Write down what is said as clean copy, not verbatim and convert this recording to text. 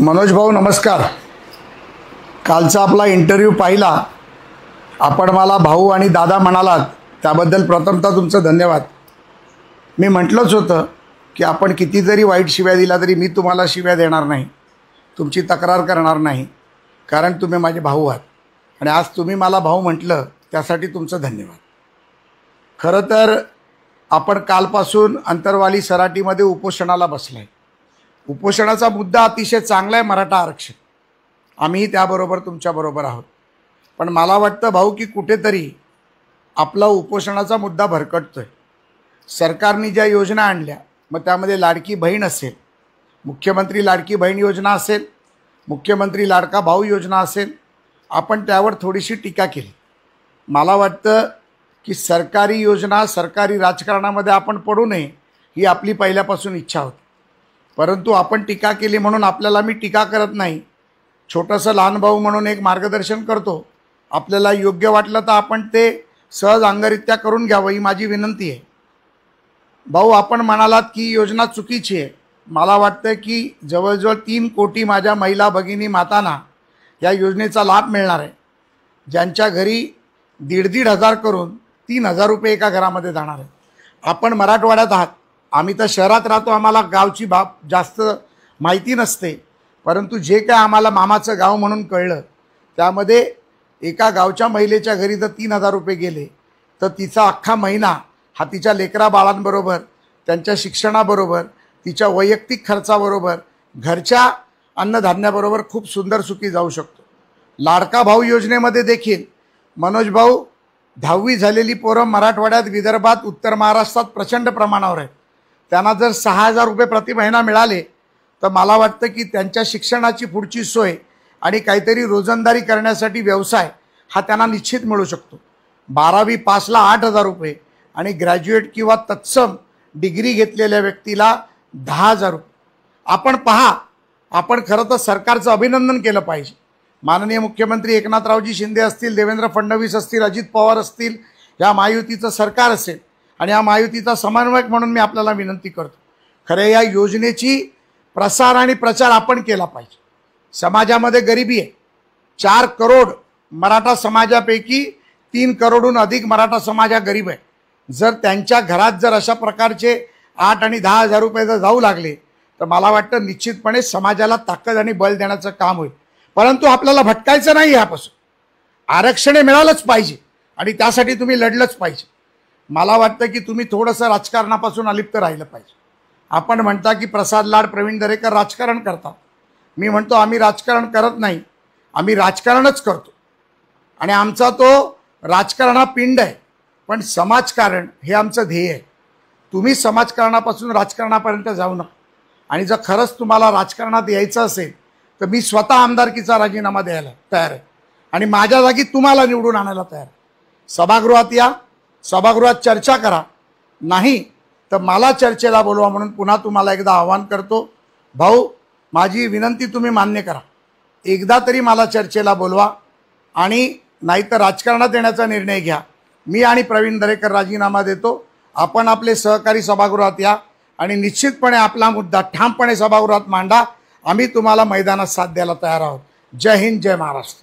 मनोज भाऊ नमस्कार। कालचा आपला इंटरव्ह्यू पाहिला, आपण मला भाऊ आणि दादा म्हणालात, त्याबद्दल प्रथमतः तुमचं धन्यवाद। मी म्हटलंच होतं की आपण किती जरी वाईट शिव्या दिला तरी मी तुम्हाला शिव्या देणार नाही, तुमची तक्रार करणार नाही, कारण तुम्ही माझे भाऊ आहात आणि आज तुम्ही मला भाऊ म्हटलं त्यासाठी तुमचं धन्यवाद। खरं तर आपण कालपासून अंतरवाली सराटीमध्ये उपोषणाला बसलाय। उपोषणाचा मुद्दा अतिशय चांगला आहे, मराठा आरक्षण। आम्ही त्याबरोबर तुमच्याबरोबर आहोत, पण मला वाटतं भाऊ की कुठेतरी आपला उपोषणाचा मुद्दा भरकटतोय। सरकारने ज्या योजना आणल्या, मग त्यामध्ये लाडकी बहीण असेल, मुख्यमंत्री लाडकी बहीण योजना असेल, मुख्यमंत्री लाडका भाऊ योजना असेल, आपण त्यावर थोडीशी टीका केली। मला वाटतं की सरकारी योजना सरकारी राजकारणामध्ये आपण पडू नये ही आपली पहिल्यापासून इच्छा होती, परंतु आपण टीका केली म्हणून आपल्याला मी टीका करत नाही, छोटंसं लहान भाऊ म्हणून एक मार्गदर्शन करतो। आपल्याला योग्य वाटलं तर आपण ते सहज अंगरित्या करून घ्यावं ही माझी विनंती आहे। भाऊ आपण म्हणालात की योजना चुकीची आहे। मला वाटतं की जवळजवळ 3 कोटी माझ्या महिला भगिनी मातांना या योजनेचा लाभ मिळणार आहे, ज्यांच्या घरी 1,500 हजार करून 3,000 रुपये एका घरामध्ये जाणार आहे। आपण मराठवाड्यात आहात, आम्ही तर शहरात राहतो, आम्हाला गावची बाब जास्त माहिती नसते, परंतु जे काय आम्हाला मामाचं गाव म्हणून कळलं त्यामध्ये एका गावच्या महिलेच्या घरी जर 3,000 रुपये गेले तर तिचा अख्खा महिना हा तिच्या लेकरा बाळांबरोबर, त्यांच्या शिक्षणाबरोबर, तिच्या वैयक्तिक खर्चाबरोबर, घरच्या अन्नधान्याबरोबर खूप सुंदर सुखी जाऊ शकतो। लाडका भाऊ योजनेमध्ये देखील मनोज भाऊ 10वी झालेली पोरं मराठवाड्यात, विदर्भात, उत्तर महाराष्ट्रात प्रचंड प्रमाणावर आहेत। त्यांना जर 6,000 रुपये प्रति महिना मिळाले तर मला वाटतं की त्यांच्या शिक्षणाची पुढची सोय आणि काहीतरी रोजंदारी करण्यासाठी व्यवसाय हा त्यांना निश्चित मिळू शकतो। 12वी पासला 8,000 रुपये आणि ग्रॅज्युएट किंवा तत्सम डिग्री घेतलेल्या व्यक्तीला 10,000 रुपये। आपण पहा, आपण खरं तर सरकारचं अभिनंदन केलं पाहिजे। माननीय मुख्यमंत्री एकनाथरावजी शिंदे असतील, देवेंद्र फडणवीस असतील, अजित पवार असतील, या महायुतीचं सरकार असेल आणि या महायुतीचा समन्वयक म्हणून मी आपल्याला विनंती करतो, खरं या योजनेची प्रसार आणि प्रचार आपण केला पाहिजे। समाजामध्ये गरिबी आहे, 4 करोड मराठा समाजापैकी 3 करोडहून अधिक मराठा समाज हा गरीब आहे। जर त्यांच्या घरात जर अशा प्रकारचे 8 आणि 10,000 रुपये जर जाऊ लागले तर मला वाटतं निश्चितपणे समाजाला ताकद आणि बळ देण्याचं काम होईल। परंतु आपल्याला भटकायचं नाही, यापासून आरक्षण मिळालंच पाहिजे आणि त्यासाठी तुम्ही लढलंच पाहिजे। मला वाटतं की तुम्ही थोडंसं राजकारणापासून अलिप्त राहिलं पाहिजे। आपण म्हणता की प्रसाद लाड, प्रवीण दरेकर राजकारण करतात, मी म्हणतो आम्ही राजकारण करत नाही, आम्ही राजकारणच करतो आणि आमचा तो राजकारण हा पिंड आहे, पण समाजकारण हे आमचं ध्येय आहे। तुम्ही समाजकारणापासून राजकारणापर्यंत जाऊ नका आणि जर खरंच तुम्हाला राजकारणात यायचं असेल तर मी स्वतः आमदारकीचा राजीनामा द्यायला तयार आहे आणि माझ्या जागी तुम्हाला निवडून आणायला तयार आहे। सभागृहात या, सभागृहात चर्चा करा, नाही तर मला चर्चेला बोलवा म्हणून पुन्हा तुम्हाला एकदा आवाहन करतो। भाऊ माझी विनंती तुम्ही मान्य करा, एकदा तरी मला चर्चेला बोलवा आणि नाहीतर राजकारणात येण्याचा निर्णय घ्या। मी आणि प्रवीण दरेकर राजीनामा देतो, आपण आपले सहकारी सभागृहात या आणि निश्चितपणे आपला मुद्दा ठामपणे सभागृहात मांडा। आम्ही तुम्हाला मैदानात साथ द्यायला तयार आहोत। जय हिंद, जय महाराष्ट्र।